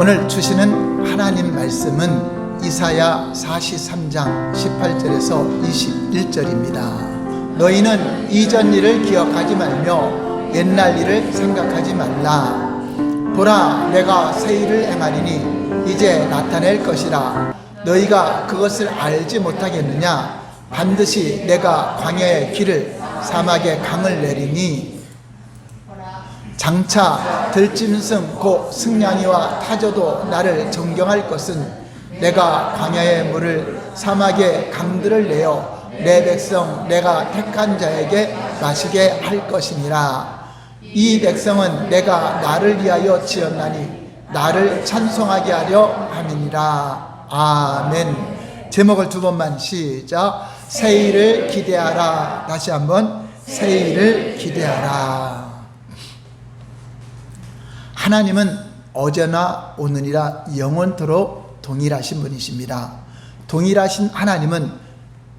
오늘 주시는 하나님 말씀은 이사야 43장 18절에서 21절입니다. 너희는 이전 일을 기억하지 말며 옛날 일을 생각하지 말라. 보라, 내가 새 일을 행하리니 이제 나타낼 것이라. 너희가 그것을 알지 못하겠느냐? 반드시 내가 광야의 길을 사막의 강을 내리니 장차 들짐승 곧 승냥이와 타조도 나를 존경할 것은 내가 광야의 물을 사막의 강들을 내어 내 백성 내가 택한 자에게 마시게 할 것이니라. 이 백성은 내가 나를 위하여 지었나니 나를 찬송하게 하려 함이니라. 아멘. 제목을 두 번만 시작. 새 일을 기대하라. 다시 한번 새 일을 기대하라. 하나님은 어제나 오늘이라 영원토록 동일하신 분이십니다. 동일하신 하나님은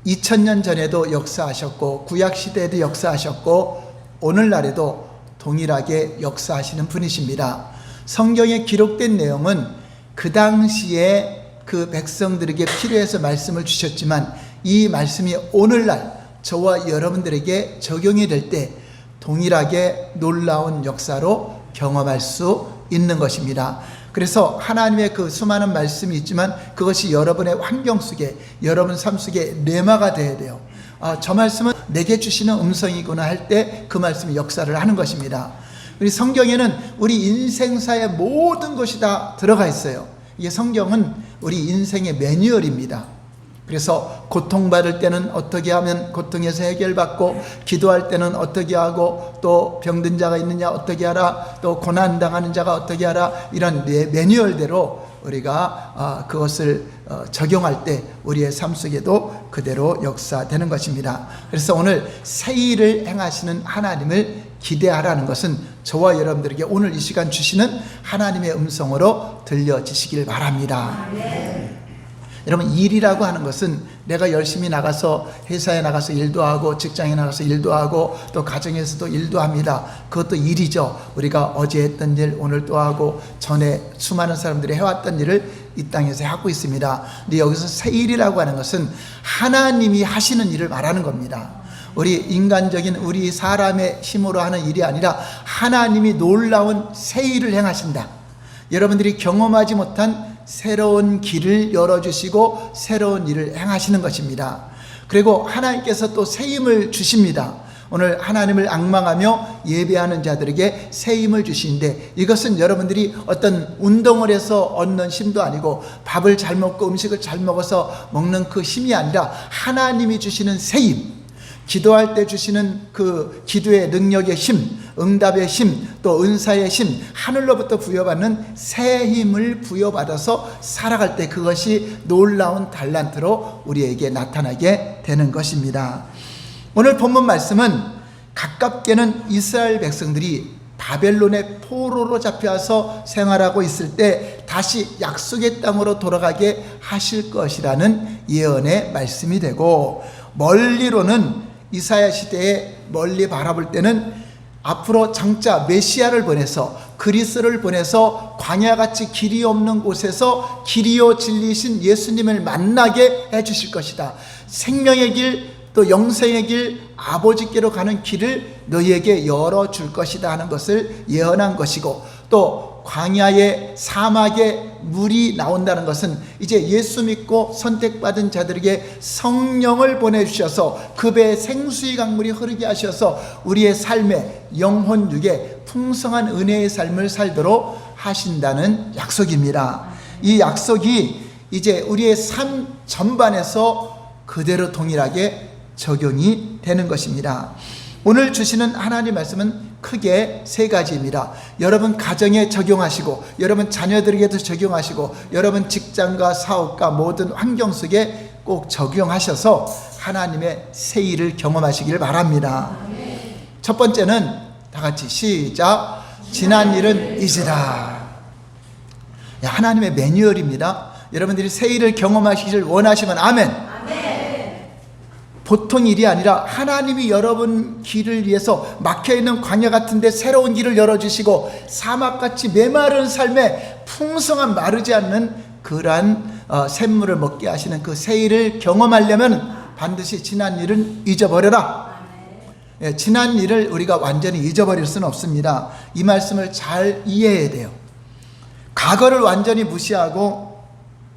2000년 전에도 역사하셨고 구약시대에도 역사하셨고 오늘날에도 동일하게 역사하시는 분이십니다. 성경에 기록된 내용은 그 당시에 그 백성들에게 필요해서 말씀을 주셨지만 이 말씀이 오늘날 저와 여러분들에게 적용이 될 때 동일하게 놀라운 역사로 경험할 수 있는 것입니다. 그래서 하나님의 그 수많은 말씀이 있지만 그것이 여러분의 환경 속에, 여러분 삶 속에 뇌마가 되어야 돼요. 저 말씀은 내게 주시는 음성이구나 할 때 그 말씀이 역사를 하는 것입니다. 우리 성경에는 우리 인생사의 모든 것이 다 들어가 있어요. 이게 성경은 우리 인생의 매뉴얼입니다. 그래서 고통받을 때는 어떻게 하면 고통에서 해결받고, 기도할 때는 어떻게 하고, 또 병든 자가 있느냐 어떻게 하라, 또 고난당하는 자가 어떻게 하라, 이런 매뉴얼대로 우리가 그것을 적용할 때 우리의 삶 속에도 그대로 역사되는 것입니다. 그래서 오늘 새 일을 행하시는 하나님을 기대하라는 것은 저와 여러분들에게 오늘 이 시간 주시는 하나님의 음성으로 들려지시길 바랍니다. 여러분, 일이라고 하는 것은 내가 열심히 나가서 회사에 나가서 일도 하고 직장에 나가서 일도 하고 또 가정에서도 일도 합니다. 그것도 일이죠. 우리가 어제 했던 일 오늘 또 하고 전에 수많은 사람들이 해왔던 일을 이 땅에서 하고 있습니다. 근데 여기서 새 일이라고 하는 것은 하나님이 하시는 일을 말하는 겁니다. 우리 인간적인 우리 사람의 힘으로 하는 일이 아니라 하나님이 놀라운 새 일을 행하신다. 여러분들이 경험하지 못한 새로운 길을 열어주시고 새로운 일을 행하시는 것입니다. 그리고 하나님께서 또 새 힘을 주십니다. 오늘 하나님을 앙망하며 예배하는 자들에게 새 힘을 주시는데, 이것은 여러분들이 어떤 운동을 해서 얻는 힘도 아니고 밥을 잘 먹고 음식을 잘 먹어서 먹는 그 힘이 아니라 하나님이 주시는 새 힘, 기도할 때 주시는 그 기도의 능력의 힘, 응답의 힘, 또 은사의 힘, 하늘로부터 부여받는 새 힘을 부여받아서 살아갈 때 그것이 놀라운 달란트로 우리에게 나타나게 되는 것입니다. 오늘 본문 말씀은 가깝게는 이스라엘 백성들이 바벨론의 포로로 잡혀서 생활하고 있을 때 다시 약속의 땅으로 돌아가게 하실 것이라는 예언의 말씀이 되고, 멀리로는 이사야 시대에 멀리 바라볼 때는 앞으로 장차 메시아를 보내서, 그리스도를 보내서 광야같이 길이 없는 곳에서 길이요 진리신 예수님을 만나게 해주실 것이다. 생명의 길, 또 영생의 길, 아버지께로 가는 길을 너희에게 열어줄 것이다 하는 것을 예언한 것이고, 또 광야의 사막에 물이 나온다는 것은 이제 예수 믿고 선택받은 자들에게 성령을 보내주셔서 그 배에 생수의 강물이 흐르게 하셔서 우리의 삶에 영혼 육에 풍성한 은혜의 삶을 살도록 하신다는 약속입니다. 이 약속이 이제 우리의 삶 전반에서 그대로 동일하게 적용이 되는 것입니다. 오늘 주시는 하나님 말씀은 크게 세 가지입니다. 여러분 가정에 적용하시고, 여러분 자녀들에게도 적용하시고, 여러분 직장과 사업과 모든 환경 속에 꼭 적용하셔서 하나님의 새 일을 경험하시길 바랍니다. 첫 번째는 다 같이 시작. 지난 일은 잊으라. 하나님의 매뉴얼입니다. 여러분들이 새 일을 경험하시길 원하시면 아멘. 보통 일이 아니라 하나님이 여러분 길을 위해서 막혀있는 광야 같은데 새로운 길을 열어주시고 사막같이 메마른 삶에 풍성한 마르지 않는 그러한 샘물을 먹게 하시는 그 새 일을 경험하려면 반드시 지난 일은 잊어버려라. 지난 일을 우리가 완전히 잊어버릴 수는 없습니다. 이 말씀을 잘 이해해야 돼요. 과거를 완전히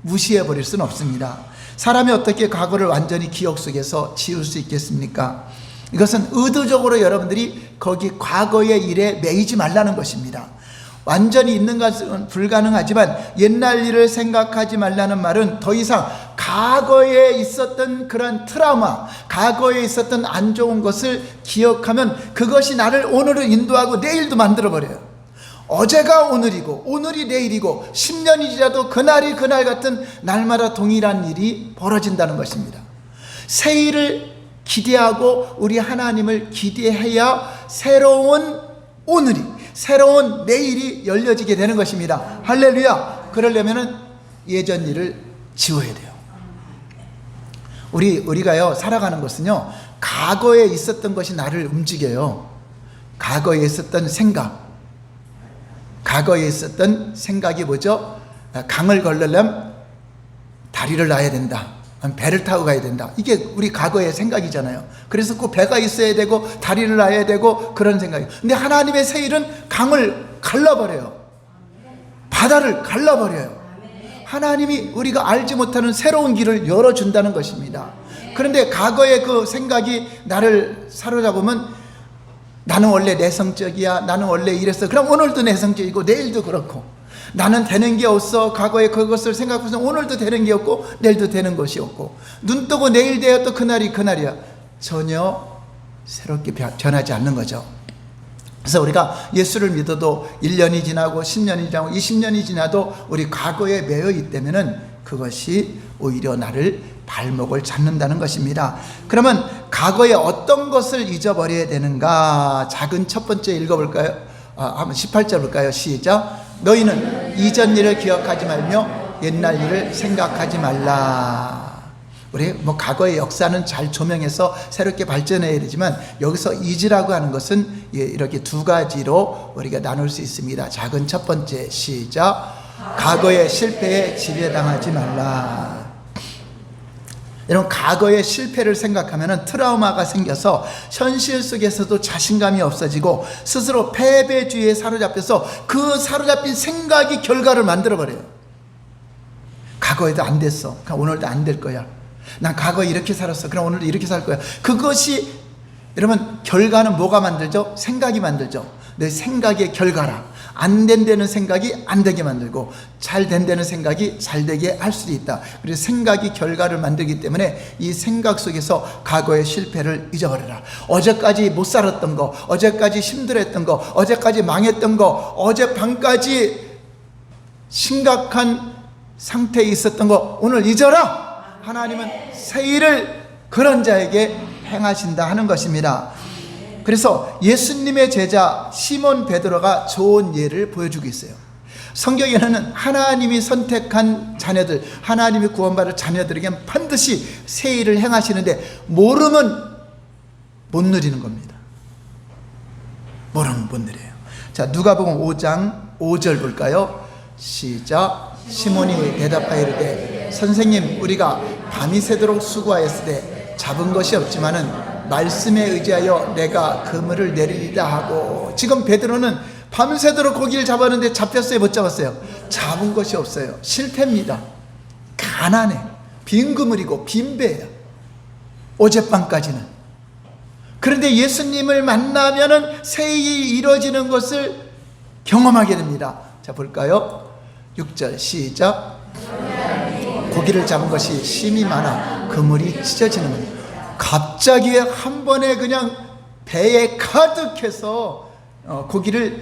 무시해버릴 수는 없습니다. 사람이 어떻게 과거를 완전히 기억 속에서 지울 수 있겠습니까? 이것은 의도적으로 여러분들이 거기 과거의 일에 매이지 말라는 것입니다. 완전히 있는 것은 불가능하지만 옛날 일을 생각하지 말라는 말은 더 이상 과거에 있었던 그런 트라우마, 과거에 있었던 안 좋은 것을 기억하면 그것이 나를 오늘을 인도하고 내일도 만들어버려요. 어제가 오늘이고 오늘이 내일이고 10년이 지나도 그날이 그날 같은 날마다 동일한 일이 벌어진다는 것입니다. 새 일을 기대하고 우리 하나님을 기대해야 새로운 오늘이, 새로운 내일이 열려지게 되는 것입니다. 할렐루야. 그러려면 예전 일을 지워야 돼요. 우리가요 살아가는 것은요 과거에 있었던 것이 나를 움직여요. 과거에 있었던 생각, 과거에 있었던 생각이 뭐죠? 강을 건너려면 다리를 놔야 된다, 배를 타고 가야 된다. 이게 우리 과거의 생각이잖아요. 그래서 꼭 배가 있어야 되고 다리를 놔야 되고 그런 생각이. 근데 하나님의 새 일은 강을 갈라버려요. 바다를 갈라버려요. 하나님이 우리가 알지 못하는 새로운 길을 열어준다는 것입니다. 그런데 과거의 그 생각이 나를 사로잡으면 나는 원래 내성적이야, 나는 원래 이랬어. 그럼 오늘도 내성적이고 내일도 그렇고, 나는 되는 게 없어. 과거에 그것을 생각해서 오늘도 되는 게 없고 내일도 되는 것이 없고, 눈 뜨고 내일 되어 또 그날이 그날이야. 전혀 새롭게 변하지 않는 거죠. 그래서 우리가 예수를 믿어도 1년이 지나고 10년이 지나고 20년이 지나도 우리 과거에 매여 있다면은 그것이 오히려 나를 발목을 잡는다는 것입니다. 그러면 과거에 어떤 것을 잊어버려야 되는가? 작은 첫 번째 읽어볼까요? 한번 18절 볼까요? 시작. 너희는 이전 일을 기억하지 말며 옛날 일을 생각하지 말라. 우리 과거의 역사는 잘 조명해서 새롭게 발전해야 되지만 여기서 잊으라고 하는 것은 이렇게 두 가지로 우리가 나눌 수 있습니다. 작은 첫 번째 시작. 과거의 실패에 지배당하지 말라. 여러분, 과거의 실패를 생각하면 트라우마가 생겨서 현실 속에서도 자신감이 없어지고 스스로 패배주의에 사로잡혀서 그 사로잡힌 생각이 결과를 만들어버려요. 과거에도 안 됐어. 그럼 오늘도 안 될 거야. 난 과거에 이렇게 살았어. 그럼 오늘도 이렇게 살 거야. 그것이 여러분 결과는 뭐가 만들죠? 생각이 만들죠. 내 생각의 결과라. 안 된다는 생각이 안 되게 만들고 잘 된다는 생각이 잘 되게 할 수도 있다. 그래서 생각이 결과를 만들기 때문에 이 생각 속에서 과거의 실패를 잊어버려라. 어제까지 못 살았던 거, 어제까지 힘들었던 거, 어제까지 망했던 거, 어젯밤까지 심각한 상태에 있었던 거 오늘 잊어라. 하나님은 새 일을 그런 자에게 행하신다 하는 것입니다. 그래서 예수님의 제자 시몬 베드로가 좋은 예를 보여주고 있어요. 성경에는 하나님이 선택한 자녀들, 하나님이 구원받을 자녀들에게 반드시 새 일을 행하시는데 모르면 못 누리는 겁니다. 모르면 못 누려요. 자, 누가복음 5장 5절 볼까요? 시작. 시몬이 대답하여 이르되 선생님, 우리가 밤이 새도록 수고하였으되 잡은 것이 없지만은 말씀에 의지하여 내가 그물을 내리리다 하고. 지금 베드로는 밤새도록 고기를 잡았는데 잡혔어요? 못 잡았어요? 잡은 것이 없어요. 실패입니다. 가난해. 빈 그물이고 빈 배예요. 어젯밤까지는. 그런데 예수님을 만나면은 새 일이 이루어지는 것을 경험하게 됩니다. 자, 볼까요? 6절 시작. 고기를 잡은 것이 심이 많아 그물이 찢어지는 거예요. 갑자기 한 번에 그냥 배에 가득해서 고기를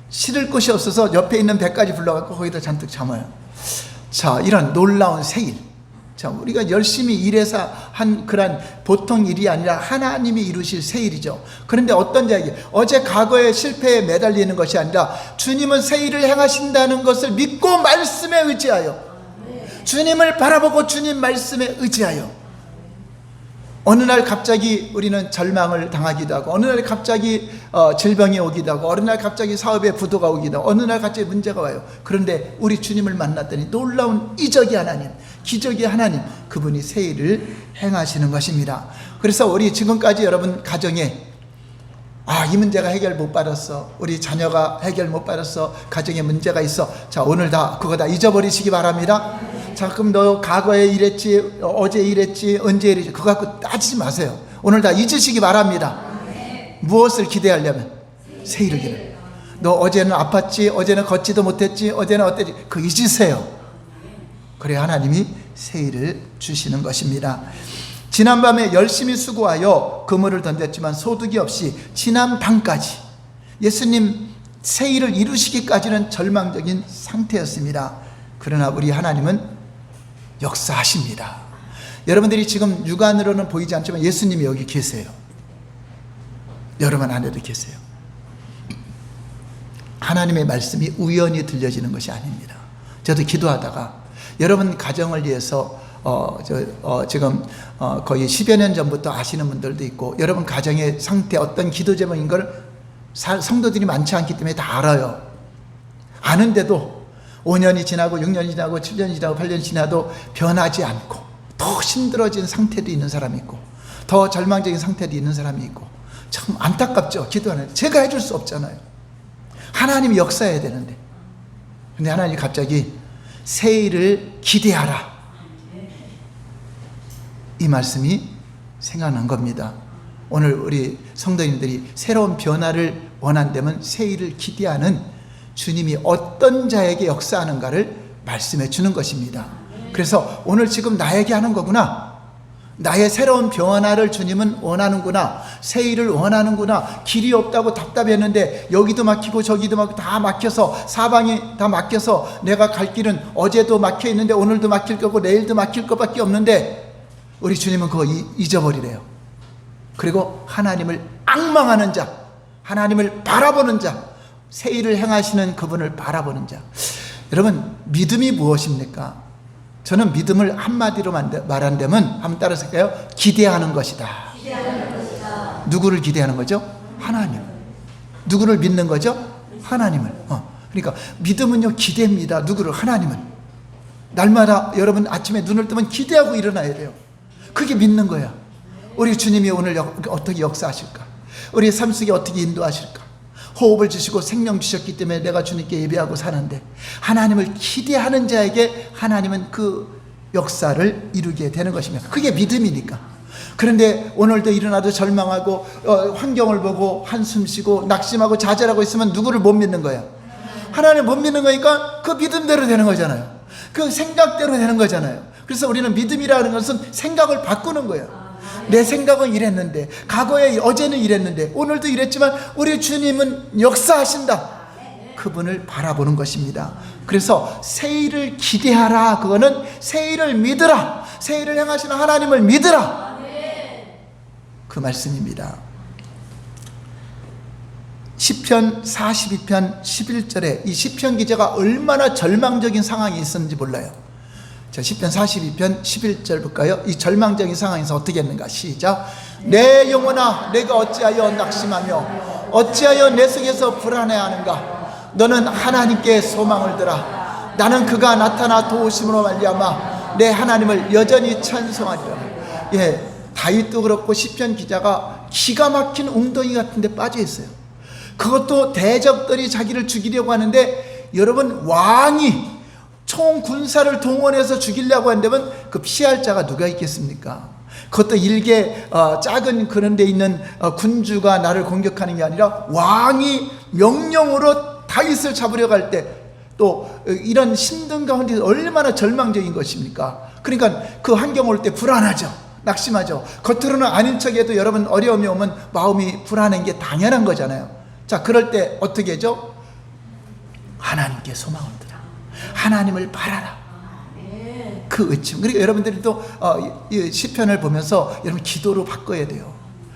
실을 곳이 없어서 옆에 있는 배까지 불러갖고 거기다 잔뜩 담아요. 자, 이런 놀라운 새일. 자, 우리가 열심히 일해서 한 그런 보통 일이 아니라 하나님이 이루실 새일이죠. 그런데 어떤 자에게 어제 과거의 실패에 매달리는 것이 아니라 주님은 새일을 행하신다는 것을 믿고 말씀에 의지하여, 주님을 바라보고 주님 말씀에 의지하여 어느 날 갑자기 우리는 절망을 당하기도 하고, 어느 날 갑자기 질병이 오기도 하고, 어느 날 갑자기 사업에 부도가 오기도 하고, 어느 날 갑자기 문제가 와요. 그런데 우리 주님을 만났더니 놀라운 이적의 하나님, 기적의 하나님, 그분이 새 일을 행하시는 것입니다. 그래서 우리 지금까지 여러분 가정에 이 문제가 해결 못 받았어, 우리 자녀가 해결 못 받았어, 가정에 문제가 있어, 자 오늘 그거 다 잊어버리시기 바랍니다. 자 그럼 너 과거에 이랬지, 어제 이랬지, 언제 이랬지, 그거 갖고 따지지 마세요. 오늘 다 잊으시기 바랍니다. 무엇을 기대하려면 새 일을 기대. 너 어제는 아팠지, 어제는 걷지도 못했지, 어제는 어땠지, 그거 잊으세요. 그래야 하나님이 새 일을 주시는 것입니다. 지난밤에 열심히 수고하여 그물을 던졌지만 소득이 없이 지난 밤까지, 예수님 새 일을 이루시기까지는 절망적인 상태였습니다. 그러나 우리 하나님은 역사하십니다. 여러분들이 지금 육안으로는 보이지 않지만 예수님이 여기 계세요. 여러분 안에도 계세요. 하나님의 말씀이 우연히 들려지는 것이 아닙니다. 저도 기도하다가 여러분 가정을 위해서 지금 거의 10여 년 전부터 아시는 분들도 있고, 여러분 가정의 상태 어떤 기도 제목인 걸 성도들이 많지 않기 때문에 다 알아요. 아는데도 5년이 지나고 6년이 지나고 7년이 지나고 8년이 지나도 변하지 않고 더 힘들어진 상태도 있는 사람이 있고, 더 절망적인 상태도 있는 사람이 있고, 참 안타깝죠. 기도하는데 제가 해줄 수 없잖아요. 하나님이 역사해야 되는데. 근데 하나님이 갑자기 새 일을 기대하라, 이 말씀이 생각난 겁니다. 오늘 우리 성도님들이 새로운 변화를 원한다면 새 일을 기대하는 주님이 어떤 자에게 역사하는가를 말씀해 주는 것입니다. 그래서 오늘 지금 나에게 하는 거구나, 나의 새로운 변화를 주님은 원하는구나, 새 일을 원하는구나, 길이 없다고 답답했는데 여기도 막히고 저기도 막히고 다 막혀서, 사방이 다 막혀서 내가 갈 길은 어제도 막혀 있는데 오늘도 막힐 거고 내일도 막힐 것밖에 없는데, 우리 주님은 그거 잊어버리래요. 그리고 하나님을 앙망하는 자, 하나님을 바라보는 자, 새 일을 행하시는 그분을 바라보는 자. 여러분 믿음이 무엇입니까? 저는 믿음을 한마디로 말한다면 한번 따라서 할까요? 기대하는 것이다. 누구를 기대하는 거죠? 하나님. 누구를 믿는 거죠? 하나님을. 그러니까 믿음은요 기대입니다. 누구를? 하나님을. 날마다 여러분 아침에 눈을 뜨면 기대하고 일어나야 돼요. 그게 믿는 거야. 우리 주님이 오늘 어떻게 역사하실까? 우리의 삶 속에 어떻게 인도하실까? 호흡을 주시고 생명 주셨기 때문에 내가 주님께 예배하고 사는데, 하나님을 기대하는 자에게 하나님은 그 역사를 이루게 되는 것입니다. 그게 믿음이니까. 그런데 오늘도 일어나도 절망하고 환경을 보고 한숨 쉬고 낙심하고 좌절하고 있으면 누구를 못 믿는 거야? 하나님을 못 믿는 거니까 그 믿음대로 되는 거잖아요. 그 생각대로 되는 거잖아요. 그래서 우리는 믿음이라는 것은 생각을 바꾸는 거예요. 내 생각은 이랬는데, 과거에 어제는 이랬는데, 오늘도 이랬지만 우리 주님은 역사하신다. 그분을 바라보는 것입니다. 그래서 새 일을 기대하라. 그거는 새 일을 믿으라. 새 일을 행하시는 하나님을 믿으라. 그 말씀입니다. 시편 42편 11절에 이 시편 기자가 얼마나 절망적인 상황이 있었는지 몰라요. 자, 시편 42편 11절 볼까요? 이 절망적인 상황에서 어떻게 했는가? 시작. 내 영혼아, 내가 어찌하여 낙심하며 어찌하여 내 속에서 불안해하는가? 너는 하나님께 소망을 들라. 나는 그가 나타나 도우심으로 말미암아 내 하나님을 여전히 찬송하리라. 다윗도 그렇고 시편 기자가 기가 막힌 웅덩이 같은 데 빠져 있어요. 그것도 대적들이 자기를 죽이려고 하는데, 여러분 왕이 총 군사를 동원해서 죽이려고 한다면 그 피할 자가 누가 있겠습니까? 그것도 일개 작은 그런 데 있는 군주가 나를 공격하는 게 아니라 왕이 명령으로 다윗을 잡으려고 할 때, 또 이런 힘든 가운데 얼마나 절망적인 것입니까? 그러니까 그 환경 올 때 불안하죠. 낙심하죠. 겉으로는 아닌 척해도 여러분 어려움이 오면 마음이 불안한 게 당연한 거잖아요. 자, 그럴 때 어떻게 하죠? 하나님께 소망을 들어. 하나님을 바라라. 그 의침. 그리고 여러분들이 또 이 시편을 보면서 여러분 기도로 바꿔야 돼요.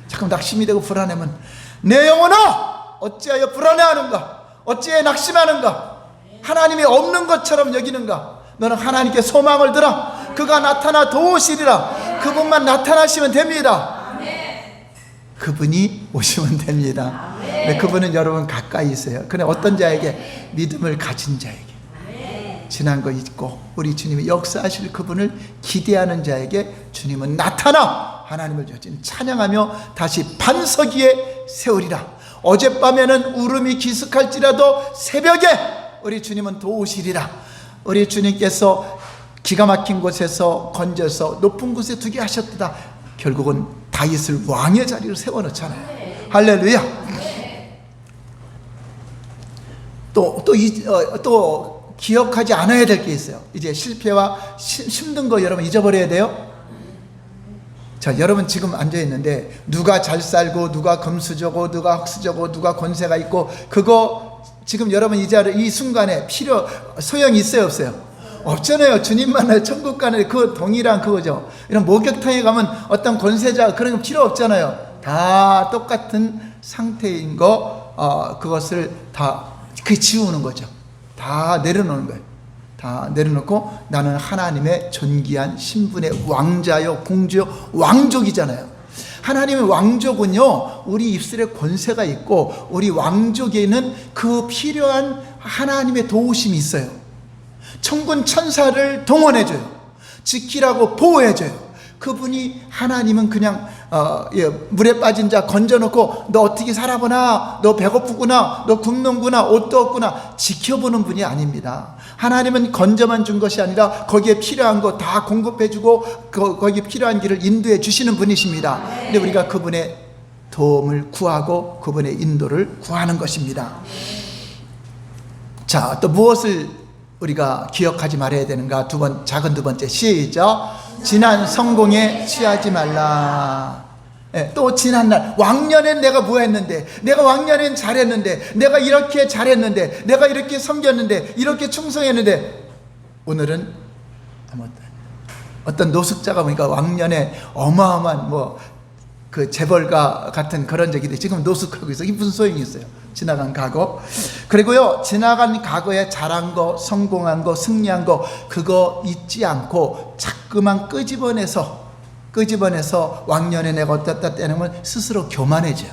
잠깐 낙심이 되고 불안하면, 내 영혼아 어찌하여 불안해하는가? 어찌하여 낙심하는가? 하나님이 없는 것처럼 여기는가? 너는 하나님께 소망을 들어. 그가 나타나 도우시리라. 그분만 나타나시면 됩니다. 그분이 오시면 됩니다. 네, 그분은 여러분 가까이 있어요. 그런데 어떤 자에게? 믿음을 가진 자에게, 지난 거 잊고 우리 주님이 역사하실 그분을 기대하는 자에게 주님은 나타나 하나님을 여진 찬양하며 다시 반석 위에 세우리라. 어젯밤에는 울음이 기습할지라도 새벽에 우리 주님은 도우시리라. 우리 주님께서 기가 막힌 곳에서 건져서 높은 곳에 두게 하셨다. 결국은 다윗을 왕의 자리로 세워놓잖아요. 할렐루야. 또 기억하지 않아야 될 게 있어요. 이제 실패와 힘든 거 여러분 잊어버려야 돼요. 자, 여러분 지금 앉아있는데 누가 잘 살고 누가 금수저고 누가 흑수저고 누가 권세가 있고, 그거 지금 여러분 이 순간에 소용이 있어요 없어요? 없잖아요. 주님 만날 천국 가는 그 동일한 그거죠. 이런 목욕탕에 가면 어떤 권세자 그런 거 필요 없잖아요. 다 똑같은 상태인 거, 그것을 다 지우는 거죠. 다 내려놓는 거예요. 다 내려놓고 나는 하나님의 존귀한 신분의 왕자요 공주요 왕족이잖아요. 하나님의 왕족은요, 우리 입술에 권세가 있고 우리 왕족에는 그 필요한 하나님의 도우심이 있어요. 천군 천사를 동원해줘요. 지키라고 보호해줘요. 그분이 하나님은 그냥 물에 빠진 자 건져놓고 너 어떻게 살아보나, 너 배고프구나, 너 굶는구나, 옷도 없구나 지켜보는 분이 아닙니다. 하나님은 건져만 준 것이 아니라 거기에 필요한 거 다 공급해주고 거기에 필요한 길을 인도해 주시는 분이십니다. 근데 우리가 그분의 도움을 구하고 그분의 인도를 구하는 것입니다. 자, 또 무엇을 우리가 기억하지 말아야 되는가? 작은 두 번째, 시작. 지난 성공에 취하지 말라. 또 지난날, 왕년엔 내가 뭐 했는데, 내가 왕년엔 잘했는데, 내가 이렇게 잘했는데, 내가 이렇게 섬겼는데, 이렇게 충성했는데, 오늘은 어떤 노숙자가 보니까 왕년에 어마어마한 그 재벌가 같은 그런 적인데 지금 노숙하고 있어. 이게 무슨 소용이 있어요? 지나간 과거. 그리고요, 지나간 과거에 잘한 거, 성공한 거, 승리한 거, 그거 잊지 않고 자꾸만 끄집어내서 왕년에 내가 어떻다 떼내면 스스로 교만해져요.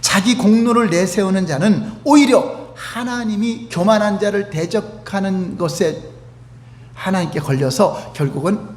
자기 공로를 내세우는 자는 오히려 하나님이 교만한 자를 대적하는 것에 하나님께 걸려서 결국은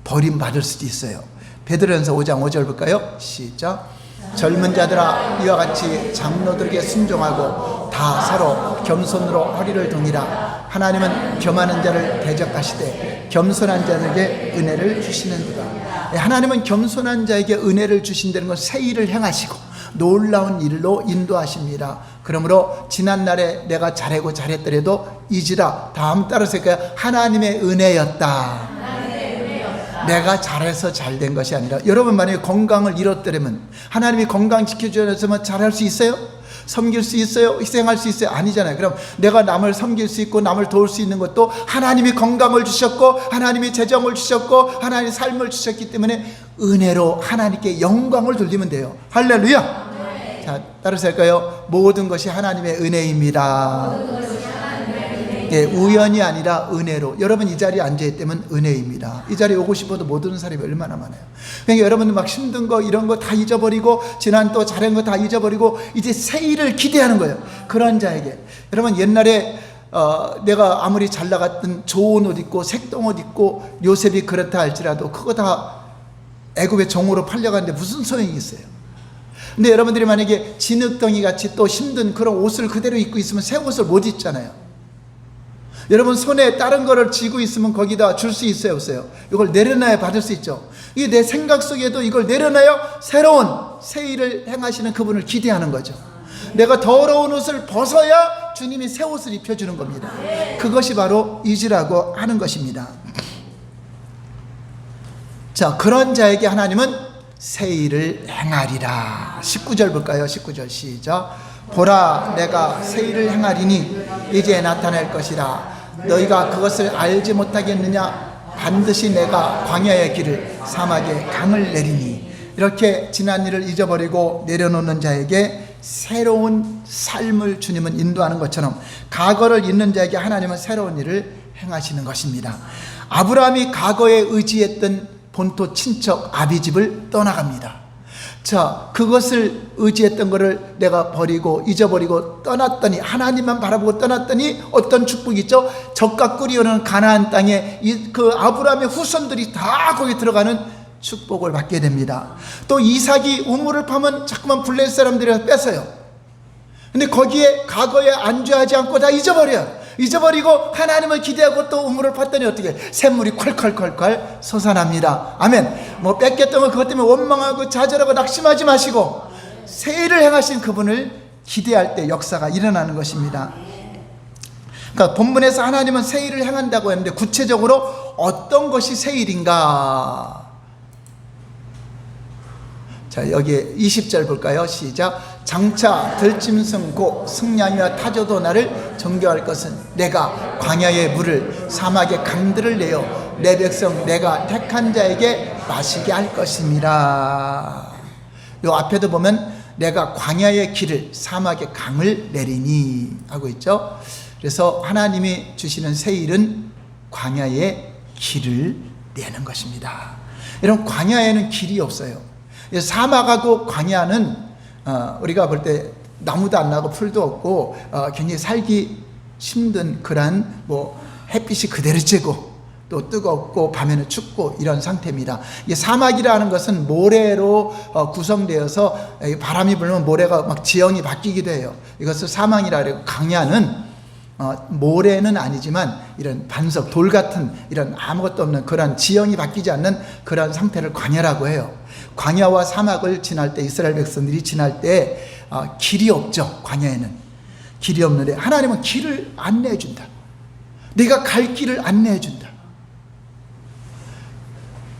버림받을 수도 있어요. 베드로전서 5장 5절 볼까요? 시작. 젊은 자들아, 이와 같이 장로들에게 순종하고 다 서로 겸손으로 허리를 동이라. 하나님은 교만한 자를 대적하시되 겸손한 자들에게 은혜를 주시는도다. 하나님은 겸손한 자에게 은혜를 주신다는 건 새 일을 행하시고 놀라운 일로 인도하십니다. 그러므로 지난날에 내가 잘했더라도 잊으라. 다음 따라서 하나님의 은혜였다. 내가 잘해서 잘된 것이 아니라, 여러분 만약에 건강을 잃었더라면 하나님이 건강 지켜주셨으면 잘할 수 있어요? 섬길 수 있어요? 희생할 수 있어요? 아니잖아요. 그럼 내가 남을 섬길 수 있고 남을 도울 수 있는 것도 하나님이 건강을 주셨고 하나님이 재정을 주셨고 하나님이 삶을 주셨기 때문에 은혜로 하나님께 영광을 돌리면 돼요. 할렐루야. 자, 따라서 할까요? 모든 것이 하나님의 은혜입니다. 우연이 아니라 은혜로. 여러분 이 자리에 앉아있다면 은혜입니다. 이 자리에 오고 싶어도 못 오는 사람이 얼마나 많아요. 그러니까 여러분들 막 힘든 거 이런 거 다 잊어버리고 지난 또 잘한 거 다 잊어버리고 이제 새 일을 기대하는 거예요. 그런 자에게 여러분, 옛날에 내가 아무리 잘 나갔던 좋은 옷 입고 색동 옷 입고 요셉이 그렇다 할지라도 그거 다 애굽의 종으로 팔려가는데 무슨 소용이 있어요? 근데 여러분들이 만약에 진흙덩이 같이 또 힘든 그런 옷을 그대로 입고 있으면 새 옷을 못 입잖아요. 여러분 손에 다른 거를 쥐고 있으면 거기다 줄 수 있어요 없어요? 이걸 내려놔야 받을 수 있죠. 이게 내 생각 속에도 이걸 내려놔야 새로운 새 일을 행하시는 그분을 기대하는 거죠. 내가 더러운 옷을 벗어야 주님이 새 옷을 입혀주는 겁니다. 그것이 바로 잊으라고 하는 것입니다. 자, 그런 자에게 하나님은 새 일을 행하리라. 19절 볼까요? 19절 시작. 보라, 내가 새 일을 행하리니 이제 나타날 것이라. 너희가 그것을 알지 못하겠느냐? 반드시 내가 광야의 길을 사막에 강을 내리니. 이렇게 지난 일을 잊어버리고 내려놓는 자에게 새로운 삶을 주님은 인도하는 것처럼 과거를 잊는 자에게 하나님은 새로운 일을 행하시는 것입니다. 아브라함이 과거에 의지했던 본토 친척 아비집을 떠나갑니다. 자, 그것을 의지했던 것을 내가 버리고 잊어버리고 떠났더니, 하나님만 바라보고 떠났더니 어떤 축복이 있죠? 젖과 꿀이 흐르는 가나안 땅에 그 아브라함의 후손들이 다 거기 들어가는 축복을 받게 됩니다. 또 이삭이 우물을 파면 자꾸만 블레셋 사람들이 뺏어요. 근데 거기에 과거에 안주하지 않고 다 잊어버리고 하나님을 기대하고 또 우물을 팠더니 어떻게 샘물이 콸콸콸콸 솟아납니다. 아멘. 뭐 뺏겼던 거 그것 때문에 원망하고 좌절하고 낙심하지 마시고 새 일을 행하신 그분을 기대할 때 역사가 일어나는 것입니다. 그러니까 본문에서 하나님은 새 일을 행한다고 했는데 구체적으로 어떤 것이 새 일인가? 자, 여기 20절 볼까요? 시작. 장차 들짐승 곧 승냥이와 타조도 나를 정죄할 것은 내가 광야의 물을 사막의 강들을 내어 내 백성 내가 택한 자에게 마시게 할 것입니다. 요 앞에도 보면 내가 광야의 길을 사막의 강을 내리니 하고 있죠. 그래서 하나님이 주시는 새 일은 광야의 길을 내는 것입니다. 여러분, 광야에는 길이 없어요. 사막하고 광야는 우리가 볼 때 나무도 안 나고 풀도 없고 굉장히 살기 힘든 그런 햇빛이 그대로 쬐고 또 뜨겁고 밤에는 춥고 이런 상태입니다. 이 사막이라는 것은 모래로 구성되어서 바람이 불면 모래가 막 지형이 바뀌기도 해요. 이것을 사막이라 그래요. 광야는 모래는 아니지만 이런 반석, 돌 같은 이런 아무것도 없는 그런 지형이 바뀌지 않는 그런 상태를 광야라고 해요. 광야와 사막을 지날 때 이스라엘 백성들이 지날 때 길이 없죠. 광야에는 길이 없는데 하나님은 길을 안내해 준다. 내가 갈 길을 안내해 준다.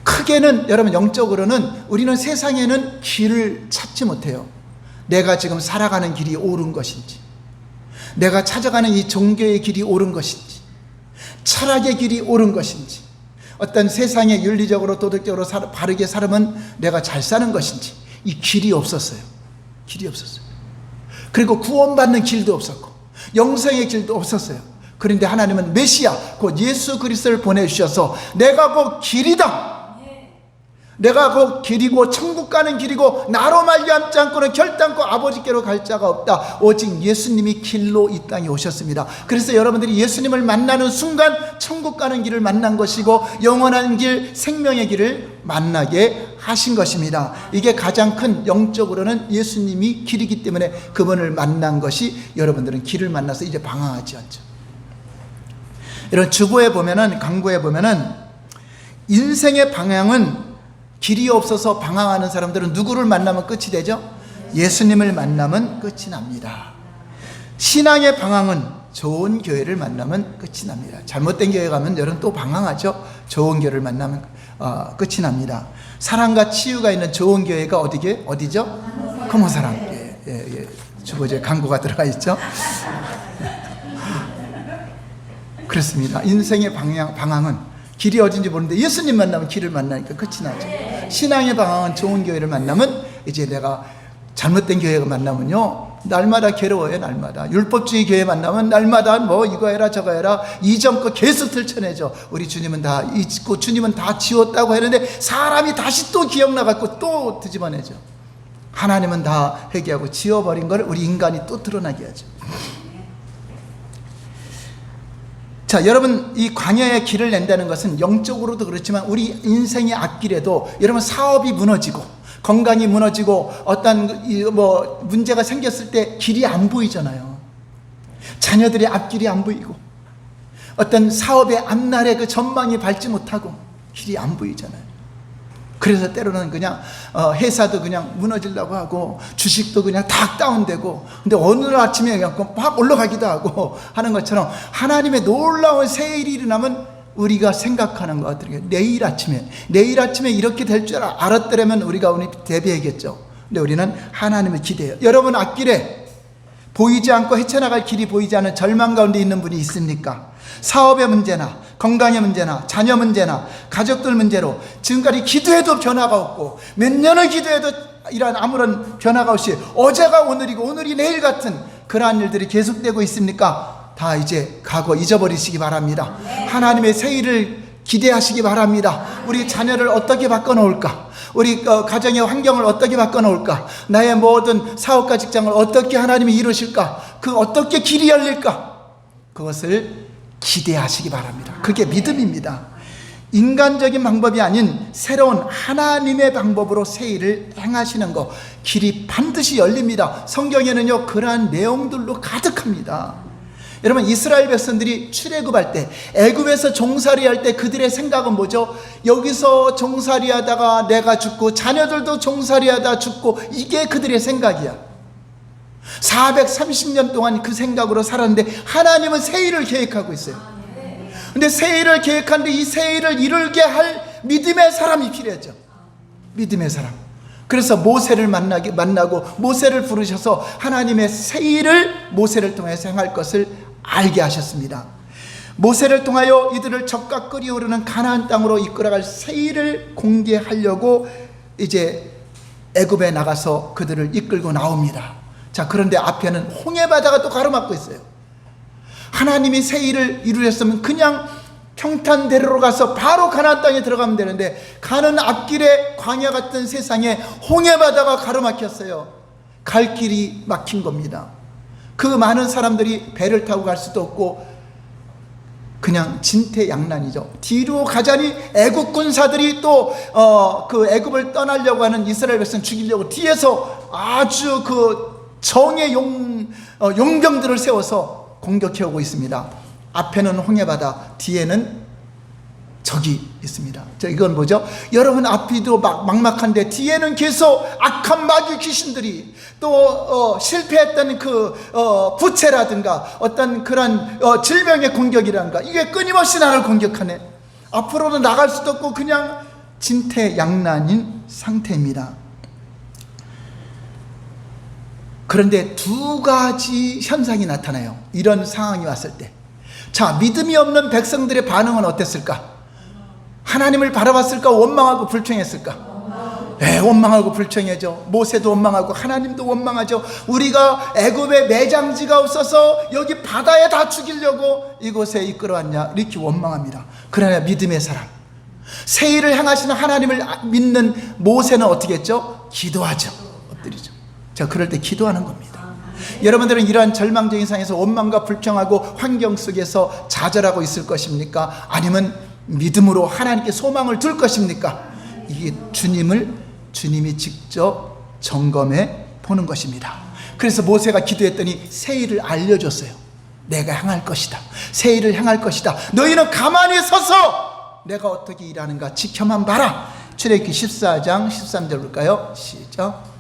크게는 여러분 영적으로는 우리는 세상에는 길을 찾지 못해요. 내가 지금 살아가는 길이 옳은 것인지, 내가 찾아가는 이 종교의 길이 옳은 것인지, 철학의 길이 옳은 것인지, 어떤 세상에 윤리적으로 도덕적으로 바르게 살면 내가 잘 사는 것인지, 이 길이 없었어요. 길이 없었어요. 그리고 구원받는 길도 없었고 영생의 길도 없었어요. 그런데 하나님은 메시아 곧 예수 그리스도를 보내주셔서 내가 곧 길이다, 내가 곧 길이고 천국 가는 길이고 나로 말미암지 않고는 결단코 아버지께로 갈 자가 없다. 오직 예수님이 길로 이 땅에 오셨습니다. 그래서 여러분들이 예수님을 만나는 순간 천국 가는 길을 만난 것이고 영원한 길, 생명의 길을 만나게 하신 것입니다. 이게 가장 큰 영적으로는 예수님이 길이기 때문에 그분을 만난 것이, 여러분들은 길을 만나서 이제 방황하지 않죠. 이런 주보에 보면은, 강구에 보면은 인생의 방향은 길이 없어서 방황하는 사람들은 누구를 만나면 끝이 되죠? 예수님을 만나면 끝이 납니다. 신앙의 방황은 좋은 교회를 만나면 끝이 납니다. 잘못된 교회 가면 여러분 또 방황하죠. 좋은 교회를 만나면 끝이 납니다. 사랑과 치유가 있는 좋은 교회가 어디죠? 금호사랑 교회. 주보제 강구가 들어가 있죠. 그렇습니다. 인생의 방황은 길이 어딘지 모르는데 예수님 만나면 길을 만나니까 끝이 나죠. 신앙의 방황은 좋은 교회를 만나면, 이제 내가 잘못된 교회를 만나면요 날마다 괴로워요. 날마다 율법주의 교회 만나면 날마다 이거 해라 저거 해라 이전 거 계속 들춰내죠. 우리 주님은 다 잊고 주님은 다 지웠다고 했는데 사람이 다시 또 기억나갖고 또 뒤집어내죠. 하나님은 다 회개하고 지워버린 걸 우리 인간이 또 드러나게 하죠. 자, 여러분, 이 광야의 길을 낸다는 것은 영적으로도 그렇지만 우리 인생의 앞길에도, 여러분, 사업이 무너지고 건강이 무너지고 어떤 문제가 생겼을 때 길이 안 보이잖아요. 자녀들의 앞길이 안 보이고 어떤 사업의 앞날의 그 전망이 밝지 못하고 길이 안 보이잖아요. 그래서 때로는 그냥 회사도 그냥 무너지려고 하고 주식도 그냥 다 다운되고, 근데 어느 아침에 그냥 막 올라가기도 하고 하는 것처럼 하나님의 놀라운 새 일이 일어나면 우리가 생각하는 것 같아요. 내일 아침에 이렇게 될 줄 알았더라면 우리가 대비하겠죠. 근데 우리는 하나님을 기대해요. 여러분 앞길에 보이지 않고 헤쳐나갈 길이 보이지 않는 절망 가운데 있는 분이 있습니까? 사업의 문제나 건강의 문제나 자녀 문제나 가족들 문제로 지금까지 기도해도 변화가 없고 몇 년을 기도해도 이러한 아무런 변화가 없이 어제가 오늘이고 오늘이 내일 같은 그러한 일들이 계속되고 있습니까? 다 이제 과거 잊어버리시기 바랍니다. 하나님의 새 일을 기대하시기 바랍니다. 우리 자녀를 어떻게 바꿔놓을까? 우리 가정의 환경을 어떻게 바꿔놓을까? 나의 모든 사업과 직장을 어떻게 하나님이 이루실까? 그 어떻게 길이 열릴까? 그것을 기대하시기 바랍니다. 그게 믿음입니다. 인간적인 방법이 아닌 새로운 하나님의 방법으로 새 일을 행하시는 것, 길이 반드시 열립니다. 성경에는요 그러한 내용들로 가득합니다. 여러분, 이스라엘 백성들이 출애굽할 때, 애굽에서 종살이 할 때 그들의 생각은 뭐죠? 여기서 종살이 하다가 내가 죽고 자녀들도 종살이 하다 죽고, 이게 그들의 생각이야. 430년 동안 그 생각으로 살았는데 하나님은 새 일을 계획하고 있어요. 근데 새 일을 계획하는데 이 새 일을 이루게 할 믿음의 사람이 필요했죠. 믿음의 사람. 그래서 모세를 만나고 모세를 부르셔서 하나님의 새 일을 모세를 통해서 행할 것을 알게 하셨습니다. 모세를 통하여 이들을 적과 끓이 오르는 가나안 땅으로 이끌어갈 새 일을 공개하려고 이제 애굽에 나가서 그들을 이끌고 나옵니다. 자, 그런데 앞에는 홍해 바다가 또 가로막고 있어요. 하나님이 새 일을 이루셨으면 그냥 평탄대로로 가서 바로 가나안 땅에 들어가면 되는데, 가는 앞길에 광야 같은 세상에 홍해 바다가 가로막혔어요. 갈 길이 막힌 겁니다. 그 많은 사람들이 배를 타고 갈 수도 없고 그냥 진퇴양난이죠. 뒤로 가자니 애굽 군사들이 또 그 애굽을 떠나려고 하는 이스라엘 백성 죽이려고 뒤에서 아주 그 정의 용병들을 세워서 공격해 오고 있습니다. 앞에는 홍해바다, 뒤에는 적이 있습니다. 이건 뭐죠? 여러분, 앞이도 막막한데 뒤에는 계속 악한 마귀 귀신들이, 또 실패했던 그 부채라든가 어떤 그런 질병의 공격이라든가, 이게 끊임없이 나를 공격하네. 앞으로는 나갈 수도 없고 그냥 진퇴양난인 상태입니다. 그런데 두 가지 현상이 나타나요. 이런 상황이 왔을 때. 자, 믿음이 없는 백성들의 반응은 어땠을까? 하나님을 바라봤을까? 원망하고 불평했을까? 네, 원망하고 불평해죠. 모세도 원망하고 하나님도 원망하죠. 우리가 애굽에 매장지가 없어서 여기 바다에 다 죽이려고 이곳에 이끌어왔냐, 이렇게 원망합니다. 그러나 믿음의 사람, 새 일을 행하시는 하나님을 믿는 모세는 어떻게 했죠? 기도하죠. 엎드리죠. 자, 그럴 때 기도하는 겁니다. 여러분들은 이러한 절망적인 상황에서 원망과 불평하고 환경 속에서 좌절하고 있을 것입니까? 아니면 믿음으로 하나님께 소망을 둘 것입니까? 이게 주님이 직접 점검해 보는 것입니다. 그래서 모세가 기도했더니 새 일을 알려줬어요. 내가 행할 것이다. 새 일을 행할 것이다. 너희는 가만히 서서 내가 어떻게 일하는가 지켜만 봐라. 출애굽기 14장 13절 볼까요? 시작.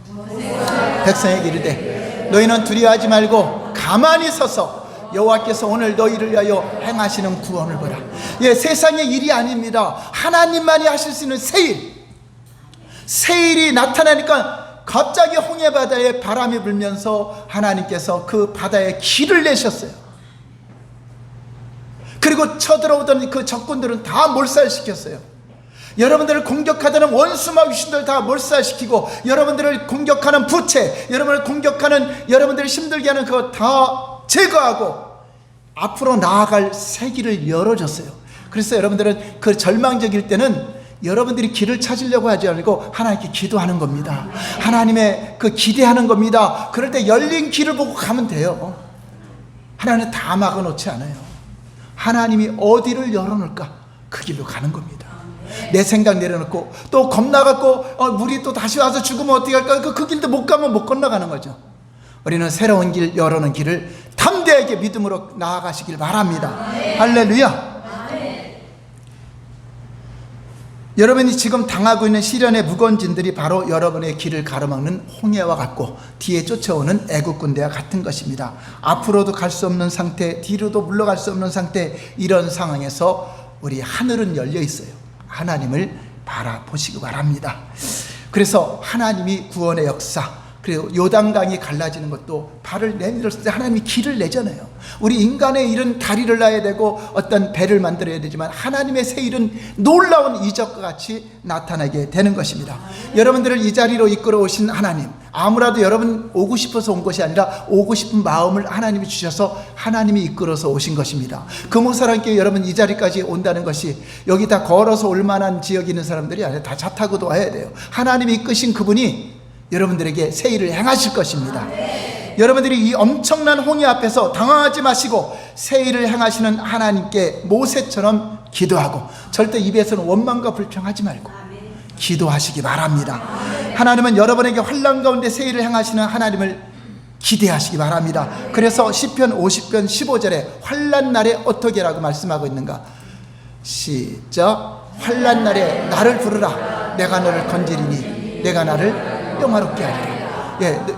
백성에게 이르되 너희는 두려워하지 말고 가만히 서서 여호와께서 오늘 너희를 위하여 행하시는 구원을 보라. 예, 세상의 일이 아닙니다. 하나님만이 하실 수 있는 새 일. 새 일이 나타나니까 갑자기 홍해 바다에 바람이 불면서 하나님께서 그 바다에 길을 내셨어요. 그리고 쳐들어오던 그 적군들은 다 몰살시켰어요. 여러분들을 공격하던 원수마 귀신들 다 몰살시키고, 여러분들을 공격하는 부채, 여러분을 공격하는, 여러분들을 힘들게 하는 그거 다 제거하고 앞으로 나아갈 새 길을 열어줬어요. 그래서 여러분들은 그 절망적일 때는 여러분들이 길을 찾으려고 하지 않고 하나님께 기도하는 겁니다. 하나님의 그 기대하는 겁니다. 그럴 때 열린 길을 보고 가면 돼요. 하나님은 다 막아놓지 않아요. 하나님이 어디를 열어놓을까? 그 길로 가는 겁니다. 내 생각 내려놓고 또 겁나갖고 물이 또 다시 와서 죽으면 어떻게 할까? 그 길도 못 가면 못 건너가는 거죠. 우리는 새로운 길, 열어놓은 길을 담대하게 믿음으로 나아가시길 바랍니다. 할렐루야. 여러분이 지금 당하고 있는 시련의 무거운 짐들이 바로 여러분의 길을 가로막는 홍해와 같고 뒤에 쫓아오는 애국 군대와 같은 것입니다. 앞으로도 갈 수 없는 상태, 뒤로도 물러갈 수 없는 상태, 이런 상황에서 우리 하늘은 열려 있어요. 하나님을 바라보시기 바랍니다. 그래서 하나님이 구원의 역사, 그리고 요단강이 갈라지는 것도 발을 내밀었을 때 하나님이 길을 내잖아요. 우리 인간의 일은 다리를 놔야 되고 어떤 배를 만들어야 되지만 하나님의 새 일은 놀라운 이적과 같이 나타나게 되는 것입니다. 여러분들을 이 자리로 이끌어 오신 하나님, 아무라도 여러분 오고 싶어서 온 것이 아니라 오고 싶은 마음을 하나님이 주셔서 하나님이 이끌어서 오신 것입니다. 그 모사람께 여러분 이 자리까지 온다는 것이 여기 다 걸어서 올 만한 지역에 있는 사람들이 아니라 다 차 타고도 와야 돼요. 하나님이 이끄신 그분이 여러분들에게 새 일을 행하실 것입니다. 여러분들이 이 엄청난 홍해 앞에서 당황하지 마시고 새 일을 행하시는 하나님께 모세처럼 기도하고 절대 입에서는 원망과 불평하지 말고 기도하시기 바랍니다. 하나님은 여러분에게 환난 가운데 새 일을 행하시는 하나님을 기대하시기 바랍니다. 그래서 시편 50편 15절에 환난 날에 어떻게 라고 말씀하고 있는가? 시작. 환난 날에 나를 부르라. 내가 너를 건지리니 내가 나를 영화롭게 하리라.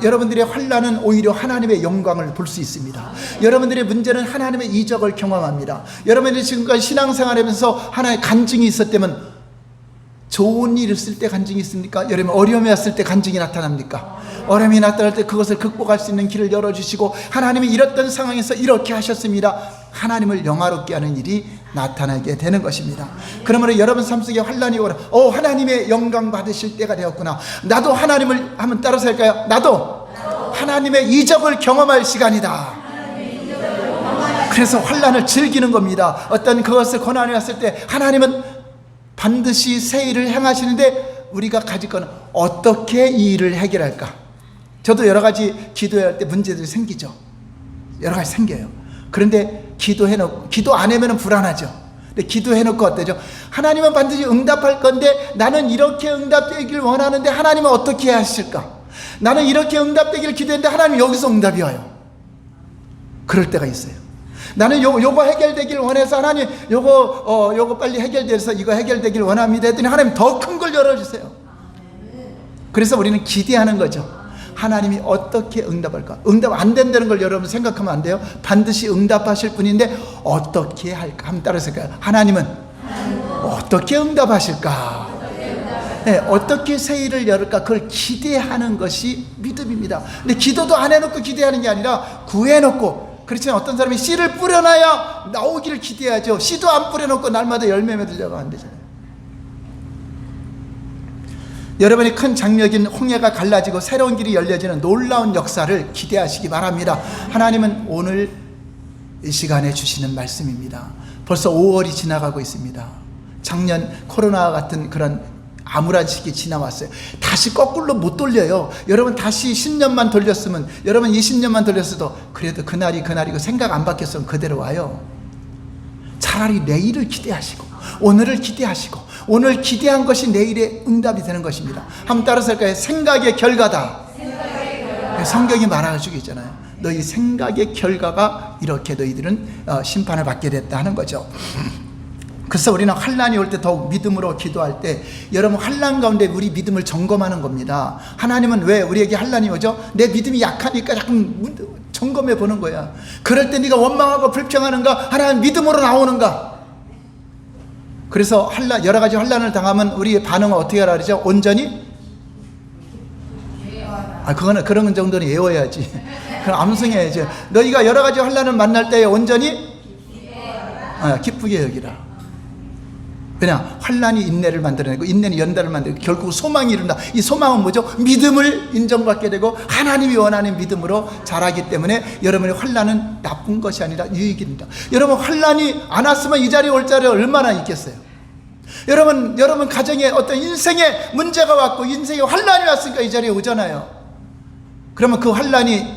여러분들의 환난은 오히려 하나님의 영광을 볼 수 있습니다. 여러분들의 문제는 하나님의 이적을 경험합니다. 여러분들이 지금까지 신앙생활하면서 하나의 간증이 있었다면 좋은 일 있을 때 간증이 있습니까? 여러분 어려움이 왔을 때 간증이 나타납니까? 어려움이 나타날 때 그것을 극복할 수 있는 길을 열어주시고 하나님이 이랬던 상황에서 이렇게 하셨습니다. 하나님을 영화롭게 하는 일이 나타나게 되는 것입니다. 그러므로 여러분 삶 속에 환난이 오라. 하나님의 영광 받으실 때가 되었구나. 나도 하나님을 한번 따라서 할까요? 나도 하나님의 이적을 경험할 시간이다. 그래서 환난을 즐기는 겁니다. 어떤 그것을 고난이 왔을 때 하나님은 반드시 새 일을 행하시는데 우리가 가질 건 어떻게 이 일을 해결할까? 저도 여러 가지 기도할 때 문제들이 생기죠. 여러 가지 생겨요. 그런데 기도 안 하면 불안하죠. 근데 기도해놓고 어때죠? 하나님은 반드시 응답할 건데 나는 이렇게 응답되길 원하는데 하나님은 어떻게 하실까? 나는 이렇게 응답되기를 기도했는데 하나님 여기서 응답이 와요. 그럴 때가 있어요. 나는 요거 해결되길 원해서 하나님 요거 빨리 해결돼서 이거 해결되길 원합니다 했더니 하나님 더 큰 걸 열어주세요. 그래서 우리는 기대하는 거죠. 하나님이 어떻게 응답할까? 응답 안 된다는 걸 여러분 생각하면 안 돼요. 반드시 응답하실 분인데 어떻게 할까? 한번 따라서 할까요? 하나님은 어떻게 응답하실까? 네, 어떻게 새 일을 열을까? 그걸 기대하는 것이 믿음입니다. 근데 기도도 안 해놓고 기대하는 게 아니라 구해놓고, 그렇지만 어떤 사람이 씨를 뿌려놔야 나오기를 기대하죠. 씨도 안 뿌려놓고 날마다 열매 맺으려고 안 되잖아요. 여러분이 큰 장막인 홍해가 갈라지고 새로운 길이 열려지는 놀라운 역사를 기대하시기 바랍니다. 하나님은 오늘 이 시간에 주시는 말씀입니다. 벌써 5월이 지나가고 있습니다. 작년 코로나와 같은 그런 암울한 시기 지나왔어요. 다시 거꾸로 못 돌려요. 여러분 다시 10년만 돌렸으면, 여러분 20년만 돌렸어도 그래도 그날이 그날이고 생각 안 바뀌었으면 그대로 와요. 차라리 내일을 기대하시고 오늘을 기대하시고 오늘 기대한 것이 내일의 응답이 되는 것입니다. 한번 따라서 할까요? 생각의 결과다. 성경이 말해주고 있잖아요. 너희 생각의 결과가 이렇게 너희들은 심판을 받게 됐다 하는 거죠. 그래서 우리는 환난이 올 때 더욱 믿음으로 기도할 때, 여러분 환난 가운데 우리 믿음을 점검하는 겁니다. 하나님은 왜 우리에게 환난이 오죠? 내 믿음이 약하니까 약간 점검해 보는 거야. 그럴 때 네가 원망하고 불평하는가? 하나님 믿음으로 나오는가? 그래서 여러 가지 환난을 당하면 우리의 반응은 어떻게 하라 그러죠? 온전히? 그거는 그런 정도는 외워야지. 그럼 암송해야지. 너희가 여러 가지 환난을 만날 때 온전히 기쁘게 여기라. 그냥 환난이 인내를 만들어내고 인내는 연단을 만들고 결국 소망이 이룬다. 이 소망은 뭐죠? 믿음을 인정받게 되고 하나님이 원하는 믿음으로 자라기 때문에 여러분의 환난은 나쁜 것이 아니라 유익입니다. 여러분 환난이 안 왔으면 이 자리에 올 자리에 얼마나 있겠어요? 여러분 가정에 어떤 인생에 문제가 왔고 인생에 환난이 왔으니까 이 자리에 오잖아요. 그러면 그 환난이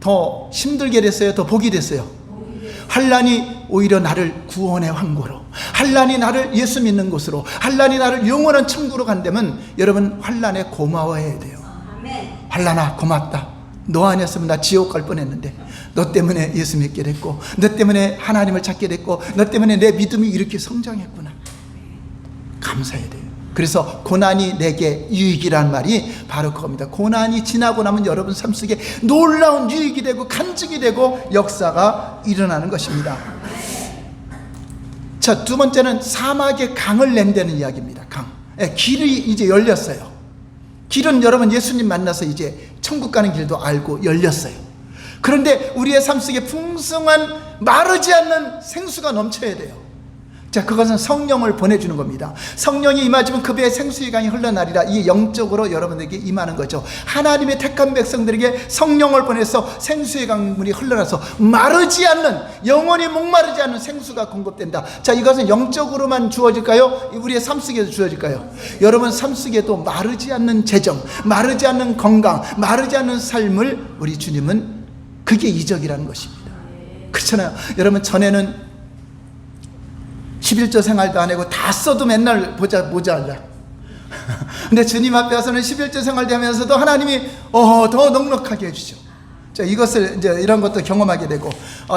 더 힘들게 됐어요? 더 복이 됐어요? 환난이 오히려 나를 구원의 황고로, 환난이 나를 예수 믿는 곳으로, 환난이 나를 영원한 천국으로 간다면 여러분 환난에 고마워해야 돼요. 환난아 고맙다. 너 아니었으면 나 지옥 갈 뻔했는데 너 때문에 예수 믿게 됐고, 너 때문에 하나님을 찾게 됐고, 너 때문에 내 믿음이 이렇게 성장했구나. 감사해야 돼요. 그래서 고난이 내게 유익이란 말이 바로 그겁니다. 고난이 지나고 나면 여러분 삶 속에 놀라운 유익이 되고 간증이 되고 역사가 일어나는 것입니다. 자, 두 번째는 사막에 강을 낸다는 이야기입니다. 강. 길이 이제 열렸어요. 길은 여러분 예수님 만나서 이제 천국 가는 길도 알고 열렸어요. 그런데 우리의 삶 속에 풍성한 마르지 않는 생수가 넘쳐야 돼요. 자, 그것은 성령을 보내주는 겁니다. 성령이 임하시면 그 배에 생수의 강이 흘러나리라. 이게 영적으로 여러분에게 임하는 거죠. 하나님의 택한 백성들에게 성령을 보내서 생수의 강물이 흘러나서 마르지 않는, 영원히 목마르지 않는 생수가 공급된다. 자, 이것은 영적으로만 주어질까요? 우리의 삶 속에서 주어질까요? 여러분 삶 속에도 마르지 않는 재정, 마르지 않는 건강, 마르지 않는 삶을 우리 주님은, 그게 이적이라는 것입니다. 그렇잖아요. 여러분 전에는 11조 생활도 안 하고 다 써도 맨날 모자라. 근데 주님 앞에 와서는 11조 생활도 하면서도 하나님이 더 넉넉하게 해주죠. 자, 이것을 이제 이런 것도 경험하게 되고,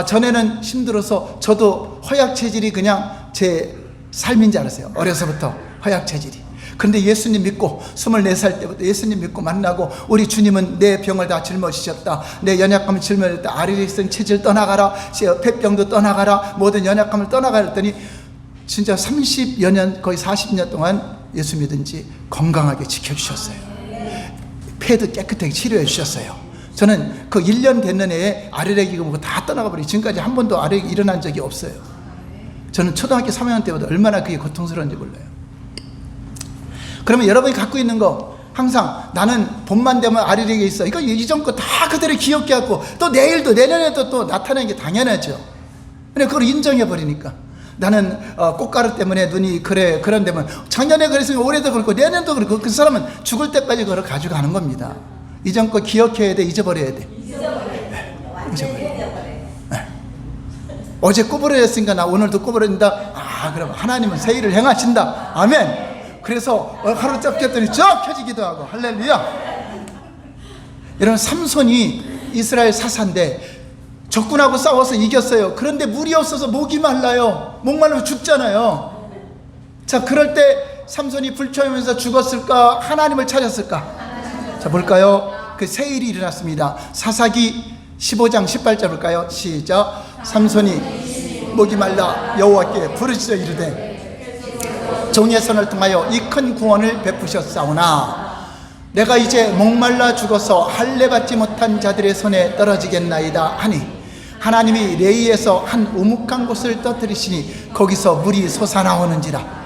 전에는 힘들어서 저도 허약 체질이 그냥 제 삶인 줄 알았어요. 어려서부터 허약 체질이. 그런데 예수님 믿고 24살 때부터 예수님 믿고 만나고, 우리 주님은 내 병을 다 짊어지셨다, 내 연약감을 짊어졌다, 아리릭성 체질 떠나가라, 폐병도 떠나가라, 모든 연약감을 떠나가라 했더니 진짜 30여 년, 거의 40년 동안 예수 믿은지 건강하게 지켜주셨어요. 폐도 깨끗하게 치료해 주셨어요. 저는 그 1년 됐는 해에 아리렉이고 뭐 다 떠나가 버리고 지금까지 한 번도 아리렉이 일어난 적이 없어요. 저는 초등학교 3학년 때보다 얼마나 그게 고통스러운지 몰라요. 그러면 여러분이 갖고 있는 거, 항상 나는 봄만 되면 아리렉이 있어, 이거 이전 거 다 그대로 기억해 갖고 또 내일도 내년에도 또 나타나는 게 당연하죠. 근데 그걸 인정해 버리니까, 나는 꽃가루 때문에 눈이 그래, 그런데면 작년에 그랬으면 올해도 그렇고 내년도 그렇고, 그 사람은 죽을 때까지 그걸 가져가는 겁니다. 이전 거 기억해야 돼, 잊어버려야 돼? 잊어버려야 돼. 네. 어제 꼬부러졌으니까 나 오늘도 꼬부러진다. 그럼 하나님은 새 일을 행하신다. 아멘. 그래서 하루 짭짤했더니 쫙 펴지기도 하고, 할렐루야. 여러분, 삼손이 이스라엘 사사인데 적군하고 싸워서 이겼어요. 그런데 물이 없어서 목이 말라요. 목말라면 죽잖아요. 자, 그럴 때 삼손이 불초하면서 죽었을까, 하나님을 찾았을까? 자, 볼까요? 그 새 일이 일어났습니다. 사사기 15장 18절 볼까요? 시작. 삼손이 목이 말라 여호와께 부르짖어 이르되 종의 손을 통하여 이 큰 구원을 베푸셨사오나 내가 이제 목말라 죽어서 할례 받지 못한 자들의 손에 떨어지겠나이다 하니, 하나님이 레이에서 한 우묵한 곳을 떠뜨리시니 거기서 물이 솟아나오는지라.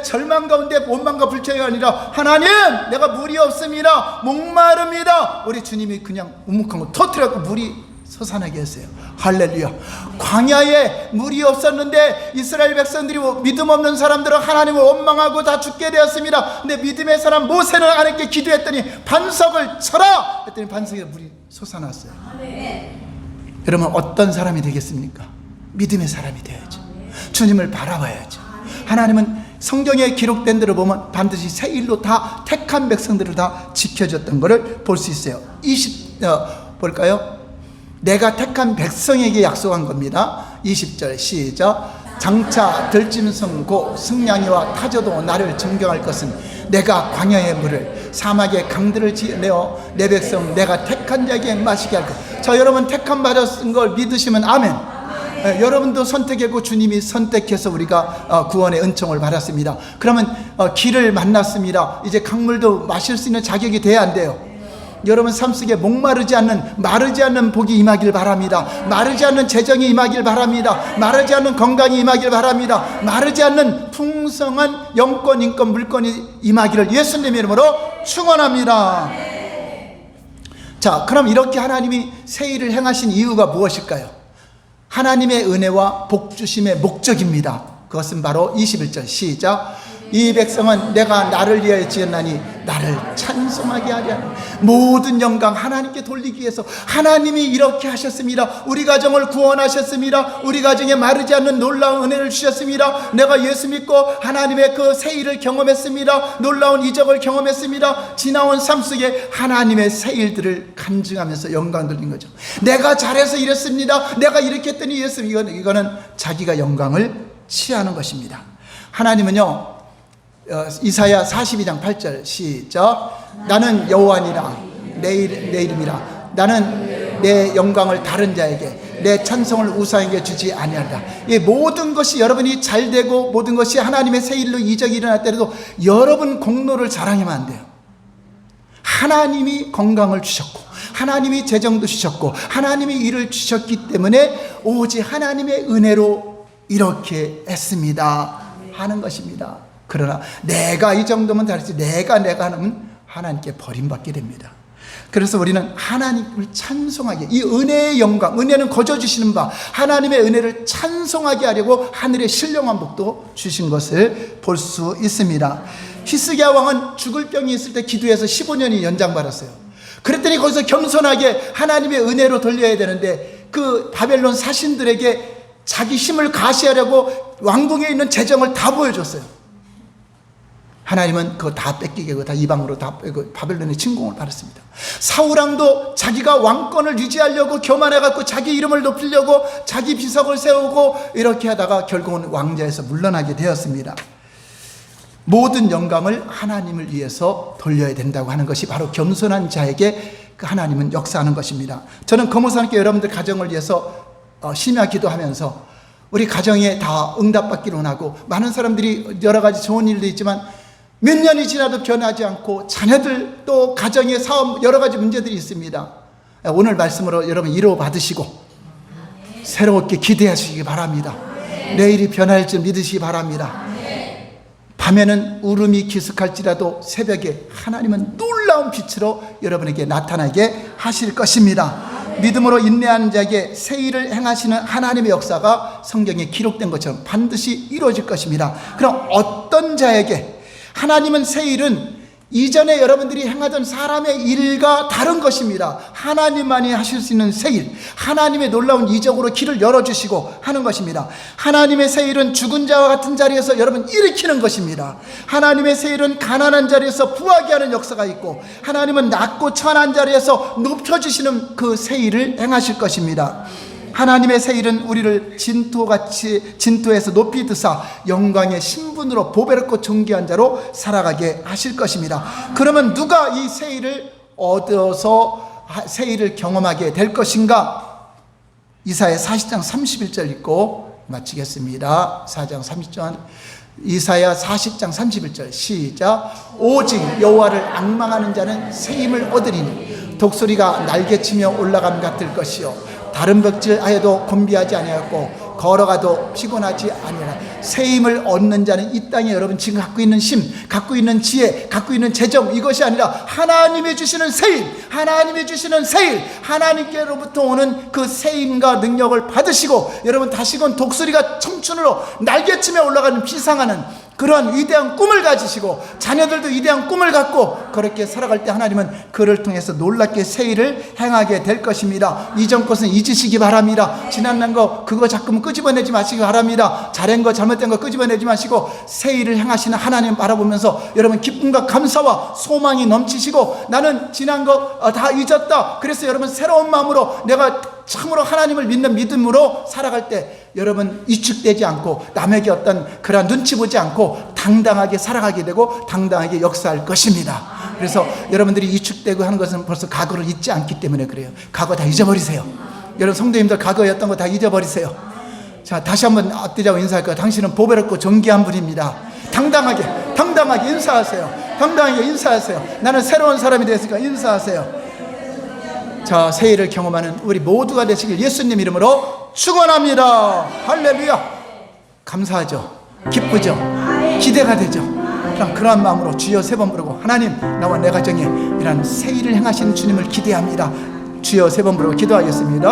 절망 가운데 원망과 불평이 아니라, 하나님, 내가 물이 없습니다, 목마릅니다. 우리 주님이 그냥 우묵한 곳 터뜨려서 물이 솟아나게 했어요. 할렐루야. 광야에 물이 없었는데 이스라엘 백성들이, 믿음 없는 사람들은 하나님을 원망하고 다 죽게 되었습니다. 근데 믿음의 사람 모세는 하나님께 기도했더니 반석을 쳐라 했더니 반석에 물이 솟아났어요. 여러분, 어떤 사람이 되겠습니까? 믿음의 사람이 되어야죠. 주님을 바라봐야죠. 하나님은 성경에 기록된 대로 보면 반드시 새 일로 다 택한 백성들을 다 지켜줬던 것을 볼 수 있어요. 볼까요? 내가 택한 백성에게 약속한 겁니다. 20절 시작. 장차 들짐승 고 승냥이와 타조도 나를 존경할 것은 내가 광야의 물을 사막의 강들을 내어 내 백성 내가 택한 자에게 마시게 할 것. 자, 여러분 택함 받았은 걸 믿으시면 아멘. 여러분도 선택하고 주님이 선택해서 우리가 구원의 은총을 받았습니다. 그러면 길을 만났습니다. 이제 강물도 마실 수 있는 자격이 돼야 안 돼요. 여러분 삶 속에 목마르지 않는, 마르지 않는 복이 임하길 바랍니다. 마르지 않는 재정이 임하길 바랍니다. 마르지 않는 건강이 임하길 바랍니다. 마르지 않는 풍성한 영권, 인권, 물권이 임하기를 예수님의 이름으로 축원합니다. 자, 그럼 이렇게 하나님이 새 일을 행하신 이유가 무엇일까요? 하나님의 은혜와 복주심의 목적입니다. 그것은 바로 21절 시작. 이 백성은 내가 나를 위하여 지었나니 나를 찬송하게 하려 하니, 모든 영광 하나님께 돌리기 위해서 하나님이 이렇게 하셨습니다. 우리 가정을 구원하셨습니다. 우리 가정에 마르지 않는 놀라운 은혜를 주셨습니다. 내가 예수 믿고 하나님의 그 새 일을 경험했습니다. 놀라운 이적을 경험했습니다. 지나온 삶 속에 하나님의 새 일들을 간증하면서 영광 돌린 거죠. 내가 잘해서 이랬습니다. 내가 이렇게 했더니 이랬습니다. 이거는 자기가 영광을 취하는 것입니다. 하나님은요, 이사야 42장 8절 시작. 나는 여호와니라 내 이름이라. 나는 내 영광을 다른 자에게, 내 찬송을 우상에게 주지 아니한다. 이 모든 것이 여러분이 잘되고 모든 것이 하나님의 새 일로 이적이 일어날 때라도 여러분 공로를 자랑하면 안 돼요. 하나님이 건강을 주셨고 하나님이 재정도 주셨고 하나님이 일을 주셨기 때문에 오직 하나님의 은혜로 이렇게 했습니다 하는 것입니다. 그러나 내가 이 정도면 잘했지 내가 하면 하나님께 버림받게 됩니다. 그래서 우리는 하나님을 찬송하게, 이 은혜의 영광, 은혜는 거저 주시는 바 하나님의 은혜를 찬송하게 하려고 하늘의 신령한 복도 주신 것을 볼 수 있습니다. 히스기야 왕은 죽을 병이 있을 때 기도해서 15년이 연장받았어요. 그랬더니 거기서 겸손하게 하나님의 은혜로 돌려야 되는데 그 바벨론 사신들에게 자기 힘을 가시하려고 왕궁에 있는 재정을 다 보여줬어요. 하나님은 그거 다 뺏기게 하고 다 이방으로 다 빼고 바벨론의 침공을 받았습니다. 사울왕도 자기가 왕권을 유지하려고 교만해갖고 자기 이름을 높이려고 자기 비석을 세우고 이렇게 하다가 결국은 왕좌에서 물러나게 되었습니다. 모든 영광을 하나님을 위해서 돌려야 된다고 하는 것이 바로 겸손한 자에게 하나님은 역사하는 것입니다. 저는 거모사님께 여러분들 가정을 위해서 심야 기도하면서 우리 가정에 다 응답받기를 원하고 많은 사람들이 여러 가지 좋은 일도 있지만 몇 년이 지나도 변하지 않고 자녀들 또 가정의 사업 여러 가지 문제들이 있습니다. 오늘 말씀으로 여러분 위로 받으시고 새롭게 기대하시기 바랍니다. 내일이 변할 줄 믿으시기 바랍니다. 밤에는 울음이 기습할지라도 새벽에 하나님은 놀라운 빛으로 여러분에게 나타나게 하실 것입니다. 믿음으로 인내하는 자에게 새 일을 행하시는 하나님의 역사가 성경에 기록된 것처럼 반드시 이루어질 것입니다. 그럼 어떤 자에게 하나님은 새 일은 이전에 여러분들이 행하던 사람의 일과 다른 것입니다. 하나님만이 하실 수 있는 새 일, 하나님의 놀라운 이적으로 길을 열어주시고 하는 것입니다. 하나님의 새 일은 죽은 자와 같은 자리에서 여러분 일으키는 것입니다. 하나님의 새 일은 가난한 자리에서 부하게 하는 역사가 있고 하나님은 낮고 천한 자리에서 높여주시는 그 새 일을 행하실 것입니다. 하나님의 새 일은 우리를 진토에서 높이 드사 영광의 신분으로 보배롭고 존귀한 자로 살아가게 하실 것입니다. 그러면 누가 이 새 일을 얻어서 새 일을 경험하게 될 것인가? 이사야 40장 31절 읽고 마치겠습니다. 4장 30절 이사야 40장 31절 시작. 오직 여호와를 앙망하는 자는 새 힘을 얻으리니 독수리가 날개치며 올라감 같을 것이요 다른 벽질하여도 곤비하지 아니하였고 걸어가도 피곤하지 아니하라. 새 힘을 얻는 자는 이 땅에 여러분 지금 갖고 있는 힘, 갖고 있는 지혜, 갖고 있는 재정 이것이 아니라 하나님이 주시는 새 힘, 하나님이 주시는 새 일, 하나님께로부터 오는 그 새 힘과 능력을 받으시고 여러분 다시금 독수리가 청춘으로 날개치며 올라가는 비상하는 그런 위대한 꿈을 가지시고 자녀들도 위대한 꿈을 갖고 그렇게 살아갈 때 하나님은 그를 통해서 놀랍게 새 일을 행하게 될 것입니다. 이전 것은 잊으시기 바랍니다. 지난날 거 그거 자꾸 끄집어내지 마시기 바랍니다. 잘한 거 잘못된 거 끄집어내지 마시고 새 일을 행하시는 하나님 바라보면서 여러분 기쁨과 감사와 소망이 넘치시고 나는 지난 거 다 잊었다. 그래서 여러분 새로운 마음으로 내가 참으로 하나님을 믿는 믿음으로 살아갈 때 여러분 위축되지 않고 남에게 어떤 그런 눈치 보지 않고 당당하게 살아가게 되고 당당하게 역사할 것입니다. 그래서 여러분들이 위축되고 하는 것은 벌써 과거를 잊지 않기 때문에 그래요. 과거 다 잊어버리세요. 여러분 성도님들 과거였던 거 다 잊어버리세요. 자, 다시 한번 앞뒤자고 인사할 거예요. 당신은 보배롭고 존귀한 분입니다. 당당하게 인사하세요. 당당하게 인사하세요. 나는 새로운 사람이 되었으니까 인사하세요. 자, 새 일을 경험하는 우리 모두가 되시길 예수님 이름으로 축원합니다. 할렐루야. 감사하죠. 기쁘죠. 기대가 되죠. 그런 마음으로 주여 3번 부르고 하나님 나와 내 가정에 이런 새 일을 행하시는 주님을 기대합니다. 주여 3번 부르고 기도하겠습니다.